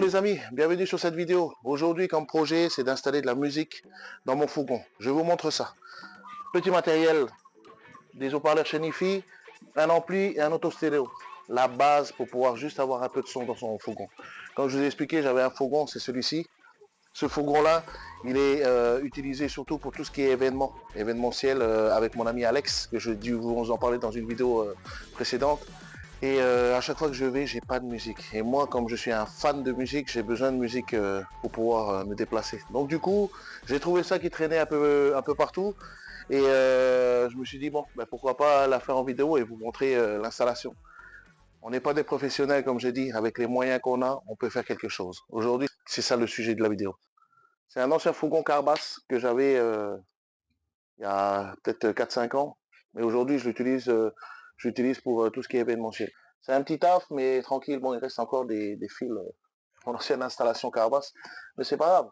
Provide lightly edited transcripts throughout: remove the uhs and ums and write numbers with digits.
les amis, bienvenue sur cette vidéo. Aujourd'hui, comme projet, c'est d'installer de la musique dans mon fourgon. Je vous montre ça. Petit matériel, des haut-parleurs chez Nifi, un ampli et un auto-stéréo. La base pour pouvoir juste avoir un peu de son dans son fourgon. Comme je vous ai expliqué, j'avais un fourgon, c'est celui-ci. Ce fourgon-là, il est utilisé surtout pour tout ce qui est événementiel avec mon ami Alex, que je dû vous en parler dans une vidéo précédente. Et à chaque fois que je vais, j'ai pas de musique. Et moi, comme je suis un fan de musique, j'ai besoin de musique pour pouvoir me déplacer. Donc du coup, j'ai trouvé ça qui traînait un peu partout. Et je me suis dit, bon, ben, pourquoi pas la faire en vidéo et vous montrer l'installation. On n'est pas des professionnels, comme j'ai dit. Avec les moyens qu'on a, on peut faire quelque chose. Aujourd'hui, c'est ça le sujet de la vidéo. C'est un ancien fourgon Carbas que j'avais il y a peut-être 4-5 ans. Mais aujourd'hui, je l'utilise pour tout ce qui est événementiel. C'est un petit taf, mais tranquille. Bon, il reste encore des fils pour l'ancienne installation Carbas. Mais c'est pas grave.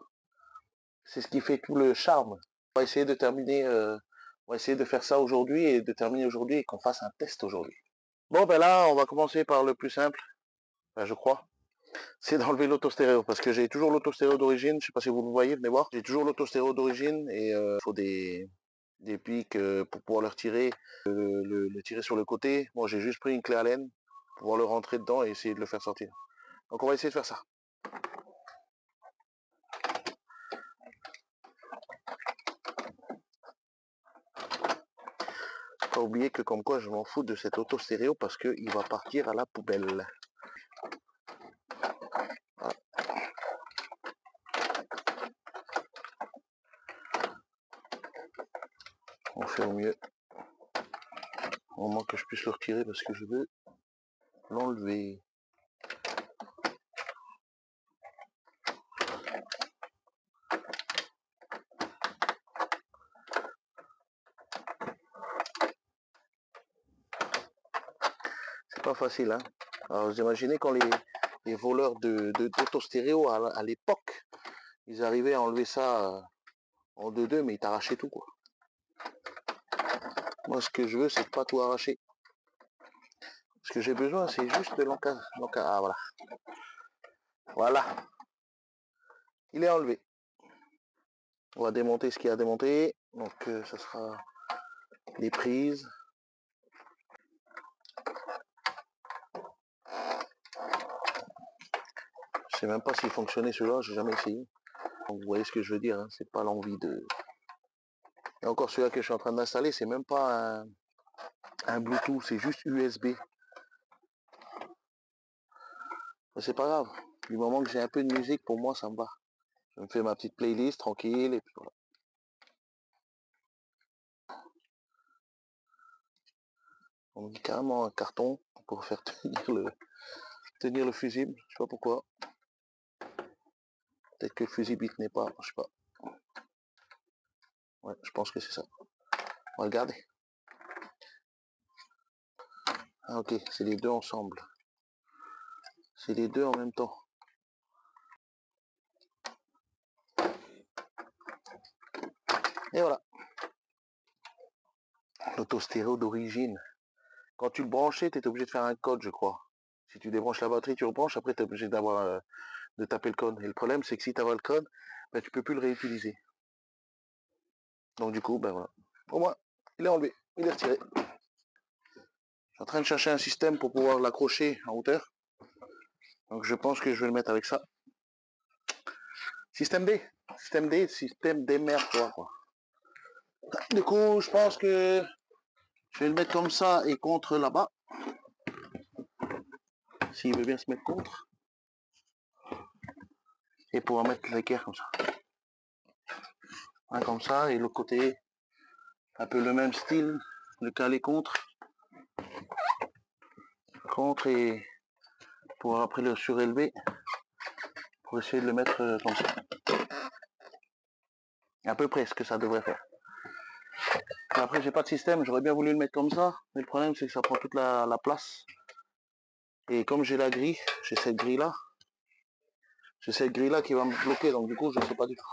C'est ce qui fait tout le charme. On va essayer de terminer, on va essayer de faire ça aujourd'hui et de terminer aujourd'hui et qu'on fasse un test aujourd'hui. Bon, ben là, on va commencer par le plus simple, ben, je crois. C'est d'enlever l'autostéréo parce que j'ai toujours l'autostéréo d'origine. Je sais pas si vous le voyez, venez voir. J'ai toujours l'autostéréo d'origine et il faut des pics pour pouvoir le retirer, le tirer sur le côté. Moi, j'ai juste pris une clé Allen pour pouvoir le rentrer dedans et essayer de le faire sortir. Donc, on va essayer de faire ça. Pas oublier que comme quoi je m'en fous de cet auto-stéréo parce qu'il va partir à la poubelle. Voilà. On fait au mieux. Au moins que je puisse le retirer parce que je veux l'enlever. C'est pas facile, hein. Alors vous imaginez quand les voleurs d'autostéréo à l'époque, ils arrivaient à enlever ça en 2-2, mais ils t'arrachaient tout, quoi. Moi, ce que je veux, c'est pas tout arracher. Ce que j'ai besoin, c'est juste de l'encadre. Ah, voilà. Voilà. Il est enlevé. On va démonter ce qu'il y a à démonter. Donc, ça sera les prises. Je sais même pas s'il fonctionnait celui-là, j'ai jamais essayé. Donc, vous voyez ce que je veux dire, hein, c'est pas l'envie de... Et encore celui-là que je suis en train d'installer, c'est même pas un Bluetooth, c'est juste USB. C'est pas grave. Du moment que j'ai un peu de musique, pour moi, ça me va. Je me fais ma petite playlist tranquille et puis voilà. On met carrément un carton pour faire tenir le fusible. Je sais pas pourquoi. Peut-être que le fusible il tenait pas, je sais pas. Ouais, je pense que c'est ça. On va regarder. Ah ok, c'est les deux ensemble. C'est les deux en même temps. Et voilà. L'autostéréo d'origine. Quand tu le branchais, tu étais obligé de faire un code, je crois. Si tu débranches la batterie, tu rebranches, après tu es obligé d'avoir de taper le code. Et le problème, c'est que si tu as le code, ben, tu peux plus le réutiliser. Donc du coup, ben voilà. Au moins, il est enlevé, il est retiré. Je suis en train de chercher un système pour pouvoir l'accrocher en hauteur. Donc je pense que je vais le mettre avec ça. Système D. Système D, système démerde-toi, quoi. Du coup, je pense que je vais le mettre comme ça et contre là-bas. S'il veut bien se mettre contre. Et pouvoir mettre l'équerre comme ça. Un comme ça et l'autre côté, un peu le même style, le caler contre. Contre et pour après le surélever. Pour essayer de le mettre comme ça. À peu près ce que ça devrait faire. Et après, j'ai pas de système, j'aurais bien voulu le mettre comme ça, mais le problème c'est que ça prend toute la place. Et comme j'ai la grille, j'ai cette grille là qui va me bloquer, donc du coup je sais pas du tout.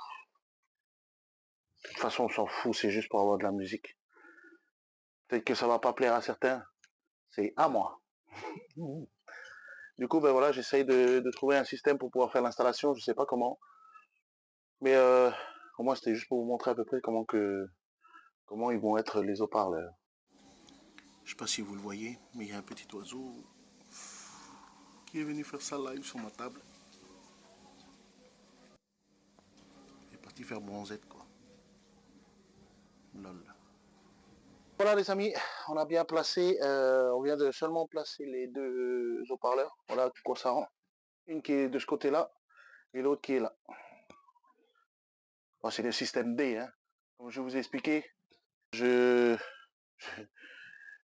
De toute façon on s'en fout, c'est juste pour avoir de la musique. Peut-être que ça va pas plaire à certains, c'est à moi. Du coup, ben voilà, j'essaye de trouver un système pour pouvoir faire l'installation, je sais pas comment. Mais au moins, c'était juste pour vous montrer à peu près comment ils vont être les haut-parleurs. Je sais pas si vous le voyez, mais il y a un petit oiseau qui est venu faire ça live sur ma table. Il est parti faire bronzette, quoi. Lol. Voilà les amis, on a bien placé, on vient de seulement placer les deux haut-parleurs. Voilà quoi ça rend. Une qui est de ce côté-là et l'autre qui est là. Bon, c'est le système D, hein. Comme je vous ai expliqué, je,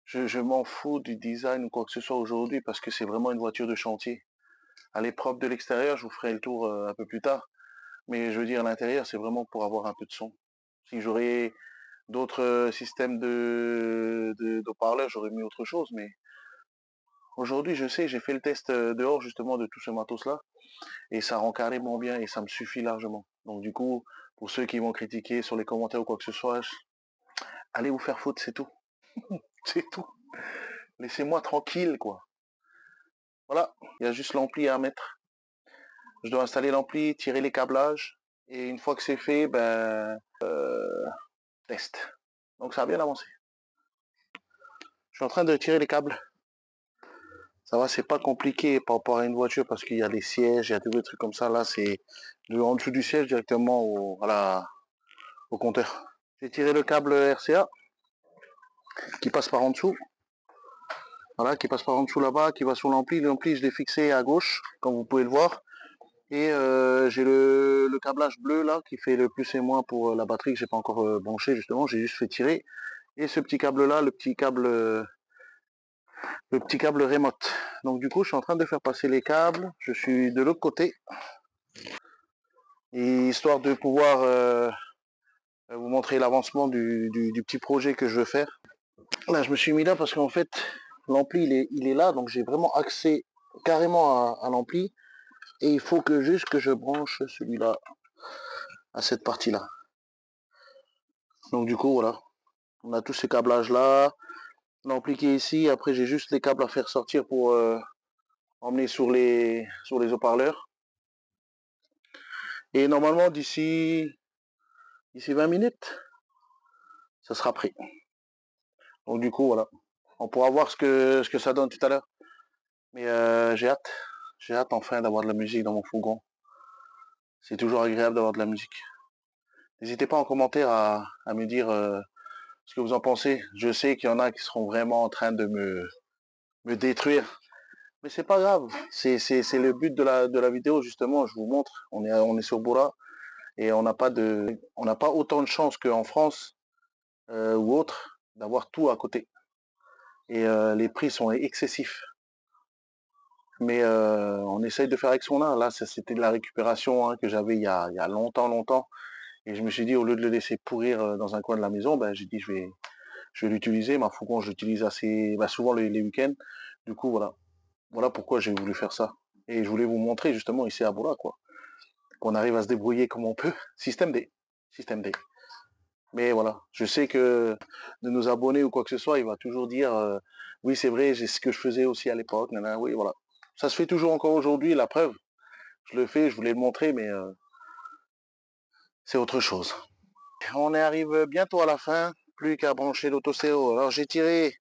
je m'en fous du design ou quoi que ce soit aujourd'hui parce que c'est vraiment une voiture de chantier. Elle est propre de l'extérieur, je vous ferai le tour un peu plus tard. Mais je veux dire, à l'intérieur, c'est vraiment pour avoir un peu de son. Si j'aurais d'autres systèmes d'haut-parleurs, j'aurais mis autre chose. Mais aujourd'hui, je sais, j'ai fait le test dehors justement de tout ce matos-là. Et ça rend carrément bien et ça me suffit largement. Donc du coup, pour ceux qui vont critiquer sur les commentaires ou quoi que ce soit, allez vous faire foutre, c'est tout. C'est tout. Laissez-moi tranquille, quoi. Voilà, il y a juste l'ampli à mettre. Je dois installer l'ampli, tirer les câblages. Et une fois que c'est fait, ben, test. Donc ça a bien avancé. Je suis en train de tirer les câbles. Ça va, c'est pas compliqué par rapport à une voiture parce qu'il y a des sièges, il y a des trucs comme ça. Là, c'est en dessous du siège directement au compteur. J'ai tiré le câble RCA qui passe par en dessous. Voilà, qui passe par en dessous là-bas, qui va sur l'ampli. L'ampli, je l'ai fixé à gauche, comme vous pouvez le voir. Et j'ai le câblage bleu là qui fait le plus et moins pour la batterie que j'ai pas encore branché justement. J'ai juste fait tirer. Et ce petit câble là, le petit câble remote. Donc du coup, je suis en train de faire passer les câbles. Je suis de l'autre côté, et histoire de pouvoir vous montrer l'avancement du petit projet que je veux faire. Là, je me suis mis là parce qu'en fait, l'ampli il est là, donc j'ai vraiment accès carrément à l'ampli. Et il faut que juste que je branche celui-là à cette partie-là. Donc du coup, voilà. On a tous ces câblages-là. L'ampli qui est ici. Après, j'ai juste les câbles à faire sortir pour emmener sur les haut-parleurs. Et normalement, d'ici 20 minutes, ça sera prêt. Donc du coup, voilà. On pourra voir ce que ça donne tout à l'heure. Mais j'ai hâte. J'ai hâte enfin d'avoir de la musique dans mon fourgon. C'est toujours agréable d'avoir de la musique. N'hésitez pas en commentaire à me dire ce que vous en pensez. Je sais qu'il y en a qui seront vraiment en train de me détruire. Mais c'est pas grave. C'est le but de la vidéo, justement. Je vous montre. On est sur Bora et on n'a pas autant de chance qu'en France ou autre d'avoir tout à côté. Et les prix sont excessifs. Mais on essaye de faire avec ce qu'on a. Là, c'était de la récupération hein, que j'avais il y a longtemps, longtemps. Et je me suis dit, au lieu de le laisser pourrir dans un coin de la maison, ben, j'ai dit, je vais l'utiliser. Ma fourgon, je l'utilise assez souvent les week-ends. Du coup, voilà. Voilà pourquoi j'ai voulu faire ça. Et je voulais vous montrer justement ici à Bola, quoi. Qu'on arrive à se débrouiller comme on peut. Système D. Système D. Mais voilà, je sais que de nos abonnés ou quoi que ce soit, il va toujours dire oui c'est vrai, j'ai ce que je faisais aussi à l'époque. Oui voilà, ça se fait toujours encore aujourd'hui. La preuve, je le fais, je voulais le montrer, mais c'est autre chose. On arrive bientôt à la fin, plus qu'à brancher l'autostéréo. Alors j'ai tiré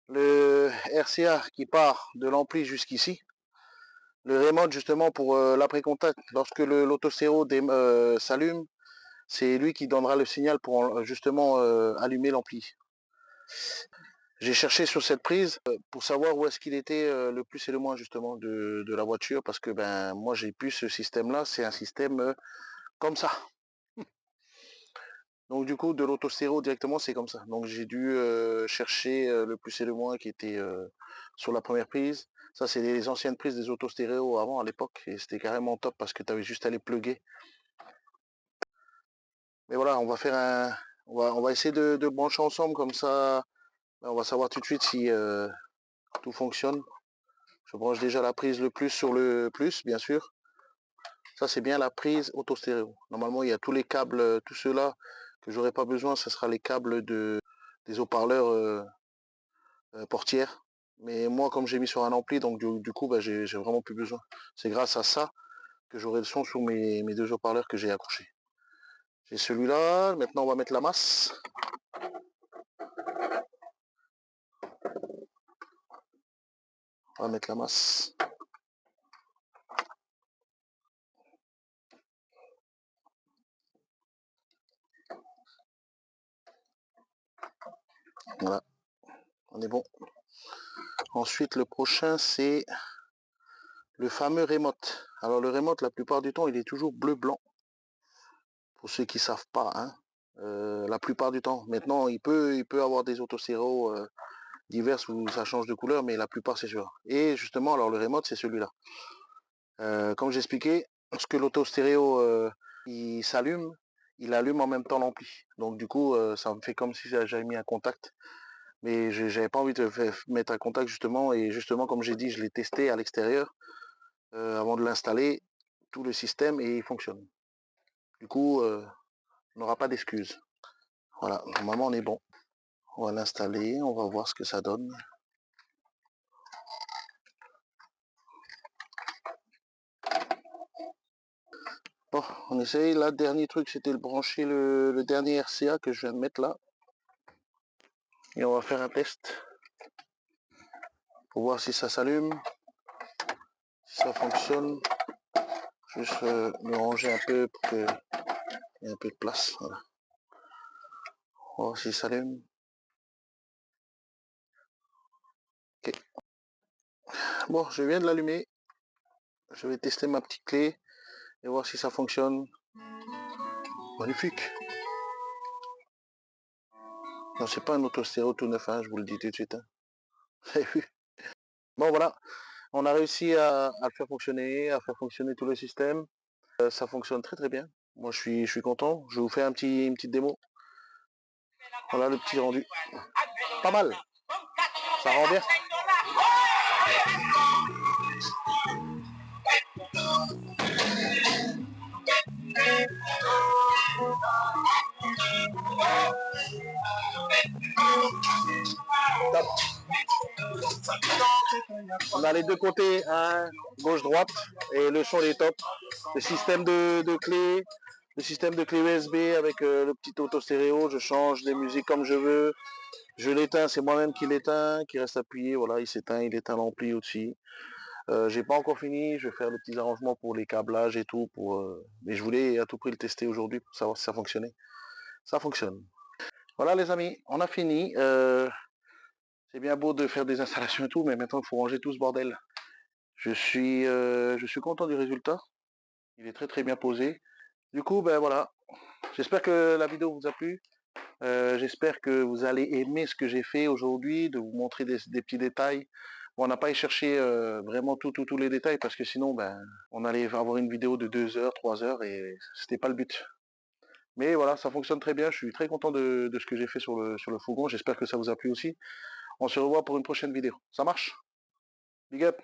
le RCA qui part de l'ampli jusqu'ici. Le remote justement pour l'après-contact. Lorsque l'autostéréo s'allume, c'est lui qui donnera le signal pour justement allumer l'ampli. J'ai cherché sur cette prise pour savoir où est-ce qu'il était le plus et le moins justement de la voiture parce que ben moi j'ai plus ce système là, c'est un système comme ça. Donc du coup de l'autostéréo directement c'est comme ça. Donc j'ai dû chercher le plus et le moins qui était sur la première prise. Ça c'est les anciennes prises des autostéréos avant à l'époque et c'était carrément top parce que tu avais juste à les plugger. Mais voilà, on va faire on va essayer de brancher ensemble comme ça. On va savoir tout de suite si tout fonctionne. Je branche déjà la prise le plus sur le plus, bien sûr. Ça, c'est bien la prise auto-stéréo. Normalement, il y a tous les câbles, tous ceux-là que j'aurai pas besoin, ce sera les câbles des haut-parleurs portières. Mais moi, comme j'ai mis sur un ampli, donc du coup, bah, j'ai vraiment plus besoin. C'est grâce à ça que j'aurai le son sur mes deux haut-parleurs que j'ai accrochés. J'ai celui-là. Maintenant, on va mettre la masse. On va mettre la masse. Voilà, on est bon. Ensuite, le prochain, c'est le fameux remote. Alors, le remote, la plupart du temps, il est toujours bleu-blanc. Pour ceux qui savent pas, hein. La plupart du temps. Maintenant, il peut avoir des autostéréos diverses où ça change de couleur, mais la plupart, c'est sûr. Et justement, alors, le remote, c'est celui-là. Comme j'expliquais, lorsque l'autostéréo il s'allume, il allume en même temps l'ampli. Donc du coup, ça me fait comme si j'avais mis un contact. Mais j'avais pas envie de mettre un contact justement. Et justement, comme j'ai dit, je l'ai testé à l'extérieur avant de l'installer, tout le système, et il fonctionne. Du coup, on n'aura pas d'excuses. Voilà, normalement on est bon. On va l'installer, on va voir ce que ça donne. Bon, on essaye. Là, dernier truc, c'était le brancher le dernier RCA que je viens de mettre là. Et on va faire un test pour voir si ça s'allume, si ça fonctionne. Juste me ranger un peu pour qu'il y ait un peu de place. Voilà. On va voir si ça s'allume. Ok. Bon, je viens de l'allumer. Je vais tester ma petite clé et voir si ça fonctionne. Magnifique. Non, c'est pas un autostéréo tout neuf, hein, je vous le dis tout de suite. Hein. Vous avez vu? Bon, voilà. On a réussi à le faire fonctionner, à faire fonctionner tout le système. Ça fonctionne très très bien. Moi, je suis content. Je vous fais une petite démo. Voilà le petit rendu. Pas mal. Ça rend bien. Top. On a les deux côtés, hein, gauche-droite, et le son est top. Le système de clé, le système de clé USB avec le petit auto stéréo, je change des musiques comme je veux. Je l'éteins, c'est moi-même qui l'éteins, qui reste appuyé, voilà, il s'éteint, il éteint l'ampli aussi. J'ai pas encore fini, je vais faire les petits arrangements pour les câblages et tout, mais je voulais à tout prix le tester aujourd'hui pour savoir si ça fonctionnait. Ça fonctionne. Voilà les amis, on a fini. C'est bien beau de faire des installations et tout, mais maintenant il faut ranger tout ce bordel. Je suis content du résultat. Il est très très bien posé. Du coup, ben voilà. J'espère que la vidéo vous a plu. J'espère que vous allez aimer ce que j'ai fait aujourd'hui, de vous montrer des petits détails. Bon, on n'a pas à y chercher vraiment tous les détails parce que sinon, ben, on allait avoir une vidéo de 2 heures, 3 heures et c'était pas le but. Mais voilà, ça fonctionne très bien. Je suis très content de ce que j'ai fait sur le fourgon. J'espère que ça vous a plu aussi. On se revoit pour une prochaine vidéo. Ça marche? Big up!